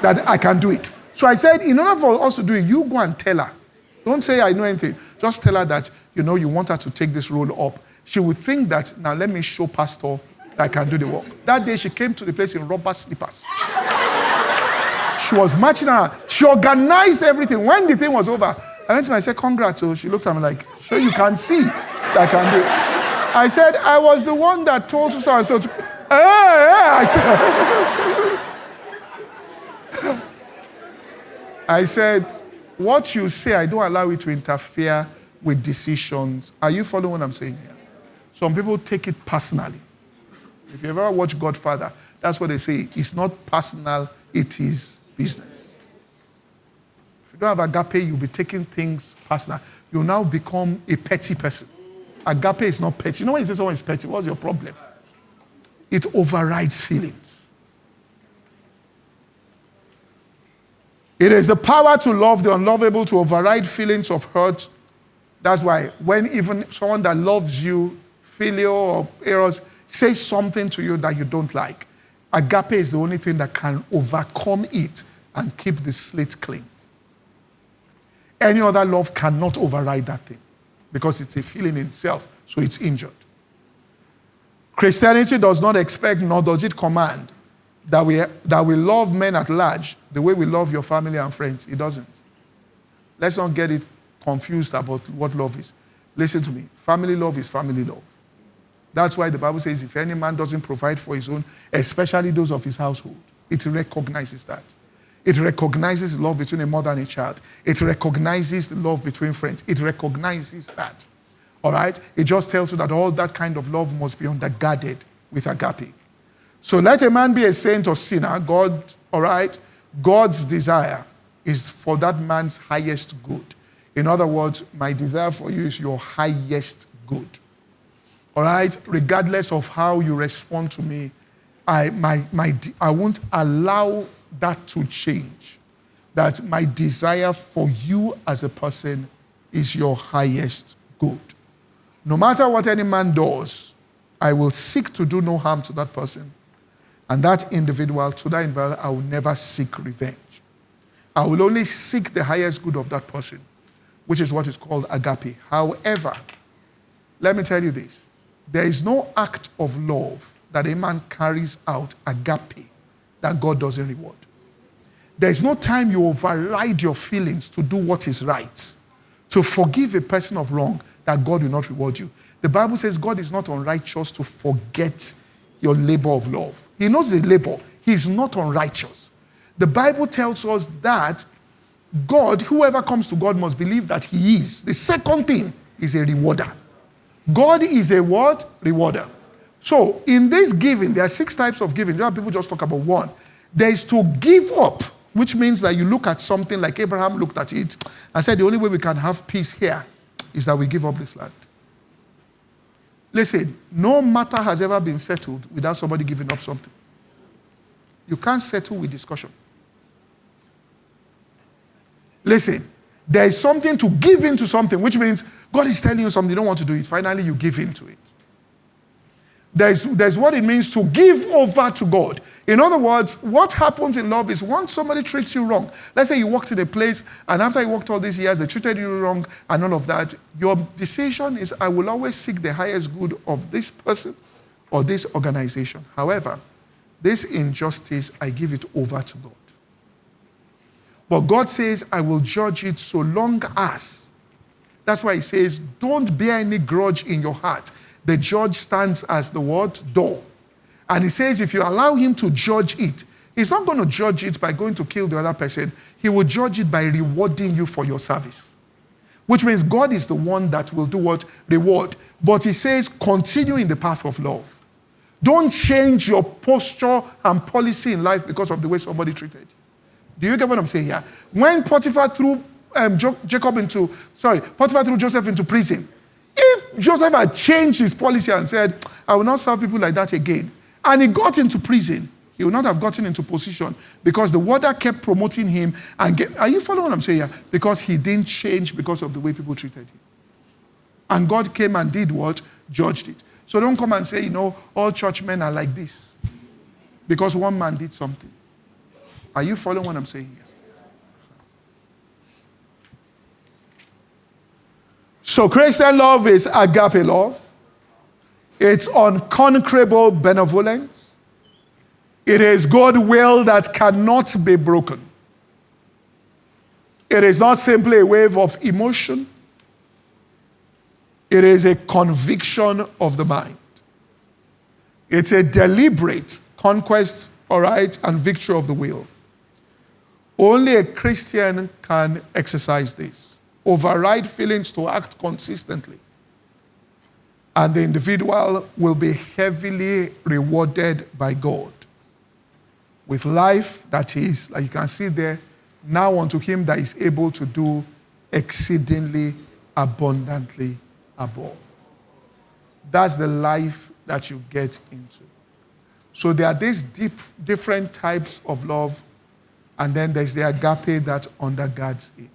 [SPEAKER 1] that I can do it. So I said, in order for us to do it, you go and tell her. Don't say I know anything. Just tell her that, you want her to take this role up. She will think that, now let me show pastor that I can do the work. That day, she came to the place in rubber slippers. She was marching around. She organized everything. When the thing was over, I went to her and said, congrats. So she looked at me like, sure you can see that I can do it. I said, I was the one that told so and so to, I said, what you say, I don't allow it to interfere with decisions. Are you following what I'm saying here? Some people take it personally. If you ever watch Godfather, that's what they say. It's not personal, it is business. If you don't have agape, you'll be taking things personal. You'll now become a petty person. Agape is not petty. You know when you say someone is petty, what's your problem? It overrides feelings. It is the power to love the unlovable, to override feelings of hurt. That's why when even someone that loves you, filial or eros, says something to you that you don't like, agape is the only thing that can overcome it and keep the slate clean. Any other love cannot override that thing because it's a feeling in itself, so it's injured. Christianity does not expect, nor does it command, that we love men at large the way we love your family and friends. It doesn't. Let's not get it confused about what love is. Listen to me. Family love is family love. That's why the Bible says if any man doesn't provide for his own, especially those of his household, it recognizes that. It recognizes the love between a mother and a child. It recognizes the love between friends. It recognizes that. All right? It just tells you that all that kind of love must be undergirded with agape. So let a man be a saint or sinner, God, all right? God's desire is for that man's highest good. In other words, my desire for you is your highest good. All right? Regardless of how you respond to me, I won't allow that to change. That my desire for you as a person is your highest good. No matter what any man does, I will seek to do no harm to that person. And that individual, to that individual, I will never seek revenge. I will only seek the highest good of that person, which is what is called agape. However, let me tell you this. There is no act of love that a man carries out, agape, that God doesn't reward. There is no time you override your feelings to do what is right, to forgive a person of wrong, that God will not reward you. The Bible says God is not unrighteous to forget your labor of love. He knows the labor. He is not unrighteous. The Bible tells us that God, whoever comes to God must believe that he is. The second thing is a rewarder. God is a what? Rewarder. So in this giving, there are 6 types of giving. There are people just talk about one. There is to give up, which means that you look at something like Abraham looked at it and said, the only way we can have peace here is that we give up this land. Listen, no matter has ever been settled without somebody giving up something. You can't settle with discussion. Listen, there is something to give into something, which means God is telling you something, you don't want to do it. Finally, you give into it. There's what it means to give over to God. In other words, what happens in love is once somebody treats you wrong, let's say you walked in a place and after you walked all these years, they treated you wrong and all of that, your decision is, I will always seek the highest good of this person or this organization. However, this injustice, I give it over to God. But God says, I will judge it so long as. That's why he says, don't bear any grudge in your heart. The judge stands as the what? Door. And he says, if you allow him to judge it, he's not going to judge it by going to kill the other person. He will judge it by rewarding you for your service. Which means God is the one that will do what? Reward. But he says, continue in the path of love. Don't change your posture and policy in life because of the way somebody treated you. Do you get what I'm saying here? When Potiphar threw Potiphar threw Joseph into prison, if Joseph had changed his policy and said, I will not serve people like that again, and he got into prison, he would not have gotten into position because the warder kept promoting him. Are you following what I'm saying here? Because he didn't change because of the way people treated him. And God came and did what? Judged it. So don't come and say, all churchmen are like this because one man did something. Are you following what I'm saying here? So Christian love is agape love. It's unconquerable benevolence. It is goodwill that cannot be broken. It is not simply a wave of emotion. It is a conviction of the mind. It's a deliberate conquest, all right, and victory of the will. Only a Christian can exercise this. Override feelings to act consistently. And the individual will be heavily rewarded by God with life that is, like you can see there, now unto him that is able to do exceedingly abundantly above. That's the life that you get into. So there are these different types of love, and then there's the agape that undergirds it.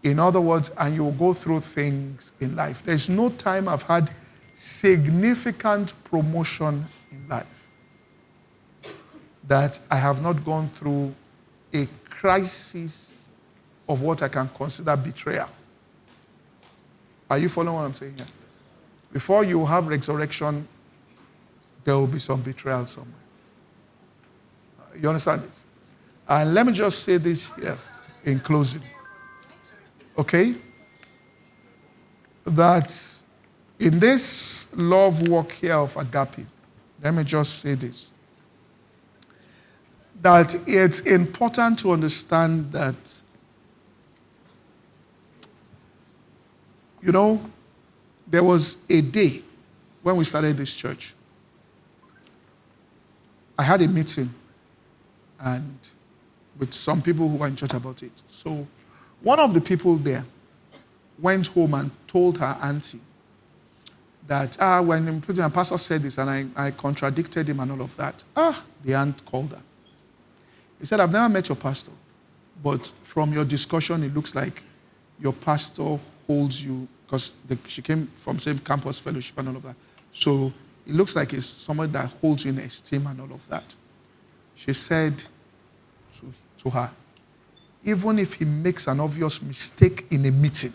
[SPEAKER 1] In other words, and you'll go through things in life. There's no time I've had significant promotion in life that I have not gone through a crisis of what I can consider betrayal. Are you following what I'm saying here? Before you have resurrection, there will be some betrayal somewhere. You understand this? And let me just say this here in closing. Okay? That in this love walk here of agape, let me just say this. That it's important to understand that, there was a day when we started this church. I had a meeting and with some people who were in church about it. So one of the people there went home and told her auntie that, when the pastor said this and I contradicted him and all of that, the aunt called her. He said, I've never met your pastor, but from your discussion, it looks like your pastor holds you, because she came from same campus fellowship and all of that. So it looks like it's somebody that holds you in esteem and all of that. She said to her, even if he makes an obvious mistake in a meeting,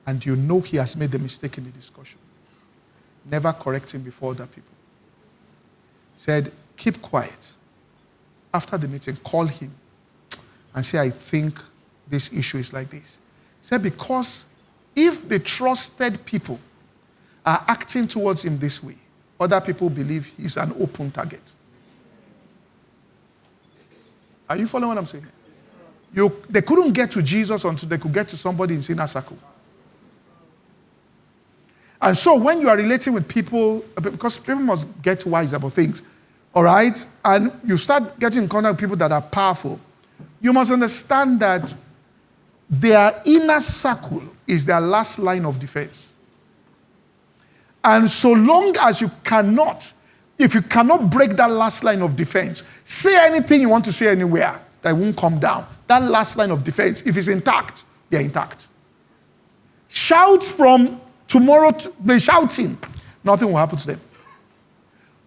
[SPEAKER 1] and you know he has made the mistake in the discussion, never correct him before other people. Said, keep quiet. After the meeting, call him and say, I think this issue is like this. Said, because if the trusted people are acting towards him this way, other people believe he's an open target. Are you following what I'm saying? They couldn't get to Jesus until they could get to somebody in inner circle. And so when you are relating with people, because people must get wise about things, all right? And you start getting in contact with people that are powerful, you must understand that their inner circle is their last line of defense. And so long as if you cannot break that last line of defense, say anything you want to say anywhere, that won't come down. That last line of defense, if it's intact, they're intact. Shout from tomorrow, be shouting, nothing will happen to them.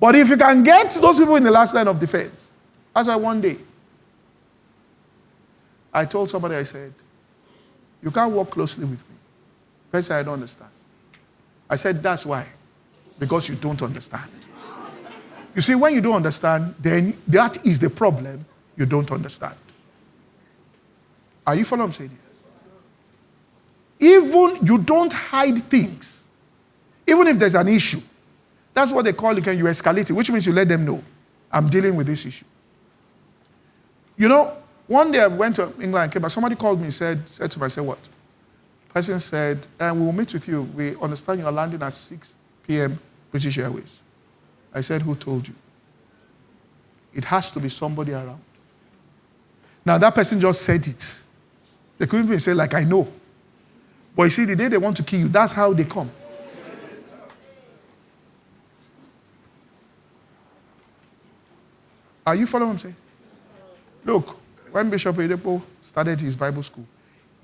[SPEAKER 1] But if you can get those people in the last line of defense, that's why one day, I told somebody, I said, you can't work closely with me. Person said, I don't understand. I said, that's why. Because you don't understand. You see, when you don't understand, then that is the problem. You don't understand. Are you following what I'm saying? Even you don't hide things. Even if there's an issue. That's what they call it, you escalate it, which means you let them know, I'm dealing with this issue. You know, one day I went to England and came back. Somebody called me and said to me, I said, what? The person said, we will meet with you. We understand you're landing at 6 p.m. British Airways. I said, who told you? It has to be somebody around. Now, that person just said it. They couldn't even say, like, I know. But you see, the day they want to kill you, that's how they come. Are you following what I'm saying? Look, when Bishop Oyedepo started his Bible school,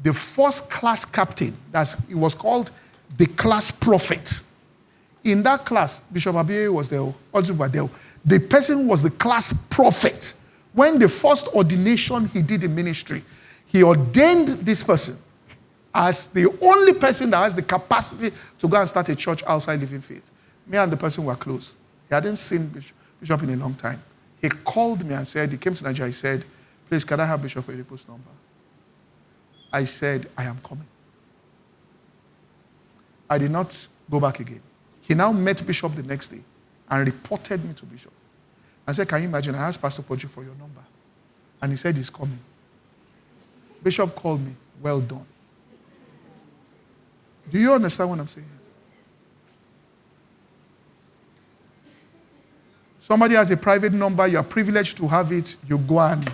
[SPEAKER 1] the first class captain, it was called the class prophet. In that class, Bishop Abiye was there, also Badel. The person was the class prophet. When the first ordination he did in ministry, he ordained this person as the only person that has the capacity to go and start a church outside Living Faith. Me and the person were close. He hadn't seen Bishop in a long time. He called me and said, he came to Nigeria, he said, please, can I have Bishop Oyedepo's number? I said, I am coming. I did not go back again. He now met Bishop the next day and reported me to Bishop. I said, can you imagine? I asked Pastor Poju for your number. And he said he's coming. Bishop called me, well done. Do you understand what I'm saying? Somebody has a private number, you are privileged to have it, you go and...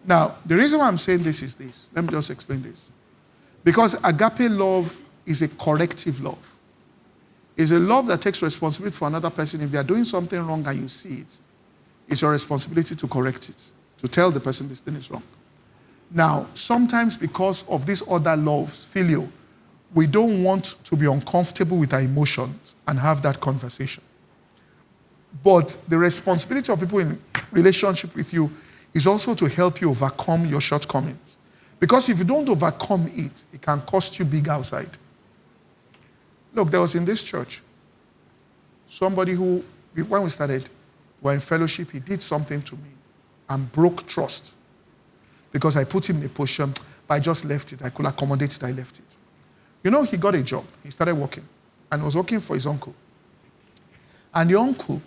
[SPEAKER 1] Now, the reason why I'm saying this is this. Let me just explain this. Because agape love is a corrective love. It's a love that takes responsibility for another person. If they are doing something wrong and you see it, it's your responsibility to correct it, to tell the person this thing is wrong. Now, sometimes because of this other love, filial, we don't want to be uncomfortable with our emotions and have that conversation. But the responsibility of people in relationship with you is also to help you overcome your shortcomings. Because if you don't overcome it, it can cost you big outside. Look, there was in this church somebody who, when we started, we were in fellowship, he did something to me and broke trust. Because I put him in a position, but I just left it. I could accommodate it, I left it. You know, he got a job. He started working. And he was working for his uncle. And the uncle,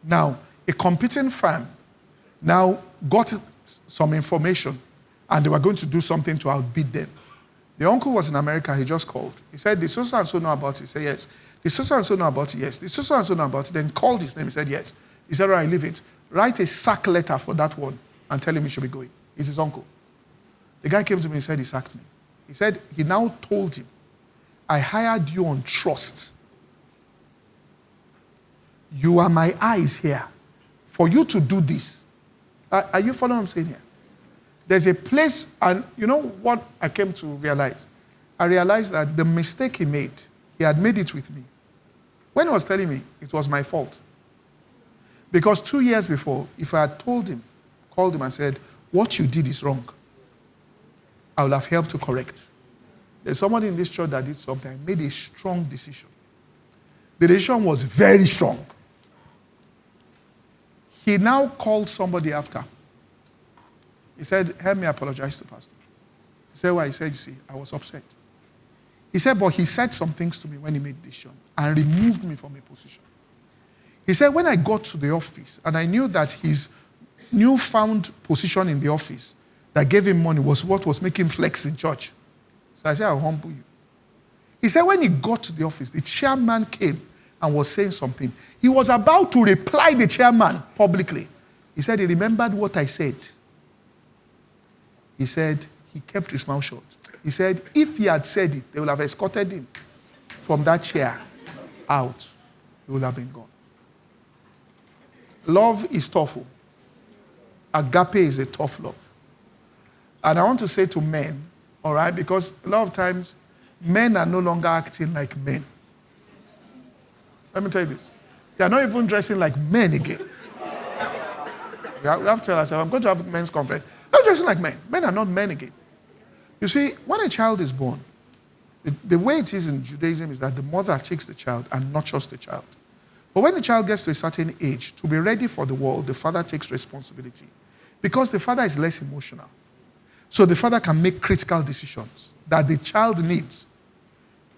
[SPEAKER 1] now, a competing firm, now got some information and they were going to do something to outbid them. The uncle was in America. He just called. He said, the so and so know about it. He said, yes. The so and so know about it. Yes. The so and so know about it. Then called his name. He said, yes. He said, right, leave it. Write a sack letter for that one and tell him he should be going. It's his uncle. The guy came to me and said, he sacked me. He said, he now told him, I hired you on trust. You are my eyes here. For you to do this. Are you following what I'm saying here? There's a place, and you know what I came to realize? I realized that the mistake he made, he had made it with me. When he was telling me, it was my fault. Because 2 years before, if I had told him, called him and said, what you did is wrong, I would have helped to correct. There's somebody in this church that did something, made a strong decision. The decision was very strong. He now called somebody after. He said, help me apologize to Pastor. He said, why? He said, you see, I was upset. He said, but he said some things to me when he made the decision and removed me from a position. He said, when I got to the office and I knew that his newfound position in the office that gave him money was what was making him flex in church. So I said, I'll humble you. He said, when he got to the office, the chairman came and was saying something. He was about to reply the chairman publicly. He said, he remembered what I said. He said, he kept his mouth shut. He said, if he had said it, they would have escorted him from that chair out. He would have been gone. Love is tough. Agape is a tough love. And I want to say to men, all right, because a lot of times, men are no longer acting like men. Let me tell you this. They are not even dressing like men again. We have to tell ourselves, I'm going to have a men's conference. Not dressing like men. Men are not men again. You see, when a child is born, the way it is in Judaism is that the mother takes the child and nurtures the child. But when the child gets to a certain age, to be ready for the world, the father takes responsibility. Because the father is less emotional. So the father can make critical decisions that the child needs.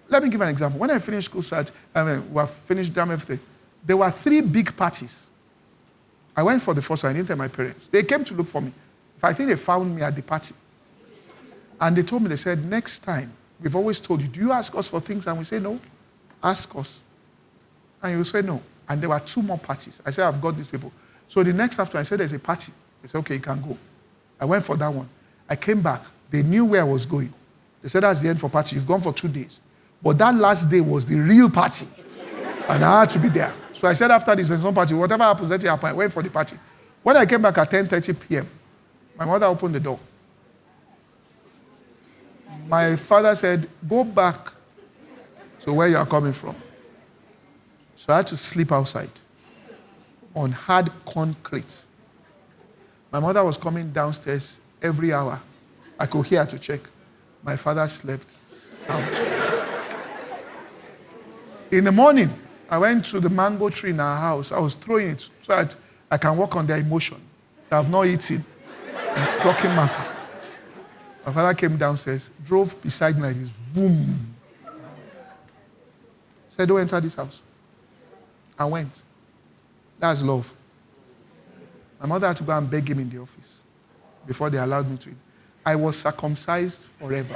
[SPEAKER 1] Let me give an example. When I finished school, we have finished damn everything. There were 3 big parties. I went for the first one. I didn't tell my parents. They came to look for me. I think they found me at the party. And they told me, they said, next time, we've always told you, do you ask us for things? And we say, no. Ask us. And you say, no. And there were 2 more parties. I said, I've got these people. So the next after, I said, there's a party. They said, okay, you can go. I went for that one. I came back. They knew where I was going. They said, that's the end for party. You've gone for 2 days. But that last day was the real party. And I had to be there. So I said, after this, there's no party. Whatever happens, let it happen. I went for the party. When I came back at 10:30 p.m., my mother opened the door. My father said, go back to where you are coming from. So I had to sleep outside on hard concrete. My mother was coming downstairs every hour. I could hear her to check. My father slept sound. In the morning, I went to the mango tree in our house. I was throwing it so that I can work on their emotion. I have not eaten. I'm plucking mango. My father came downstairs, drove beside me like this. Boom. Said, don't enter this house. I went. That's love. My mother had to go and beg him in the office before they allowed me to eat. I was circumcised forever.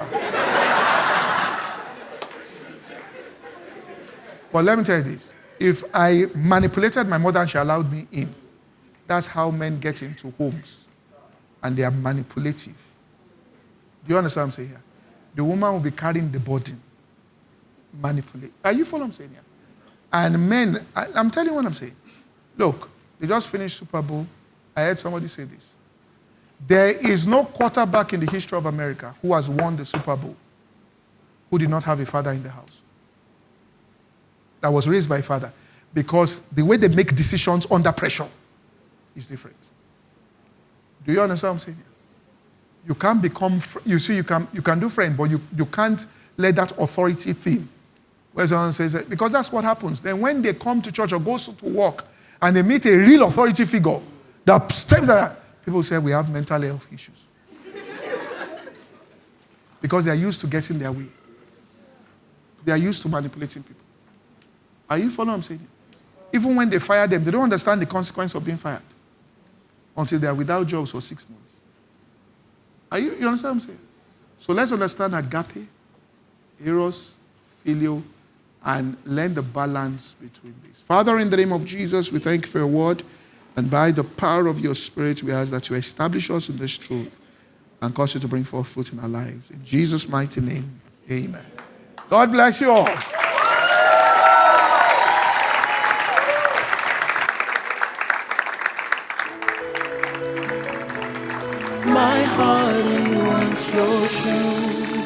[SPEAKER 1] But let me tell you this. If I manipulated my mother and she allowed me in, that's how men get into homes. And they are manipulative. Do you understand what I'm saying here? The woman will be carrying the burden. Manipulate. Are you following what I'm saying here? And men, I'm telling you what I'm saying. Look, they just finished Super Bowl. I heard somebody say this. There is no quarterback in the history of America who has won the Super Bowl who did not have a father in the house. That was raised by a father. Because the way they make decisions under pressure is different. Do you understand what I'm saying? You can't become, you see, you can do friend, but you can't let that authority thing. Where someone says, because that's what happens. Then when they come to church or go to work and they meet a real authority figure that steps that, people say we have mental health issues. Because they are used to getting their way. They are used to manipulating people. Are you following what I'm saying? Even when they fire them, they don't understand the consequence of being fired until they are without jobs for 6 months. You understand what I'm saying? So let's understand agape Eros, Phileo, and learn the balance between these. Father, in the name of Jesus, we thank you for your word. And by the power of your Spirit, we ask that you establish us in this truth and cause you to bring forth fruit in our lives. In Jesus' mighty name, amen. God bless you all.
[SPEAKER 2] My heart, it wants your truth.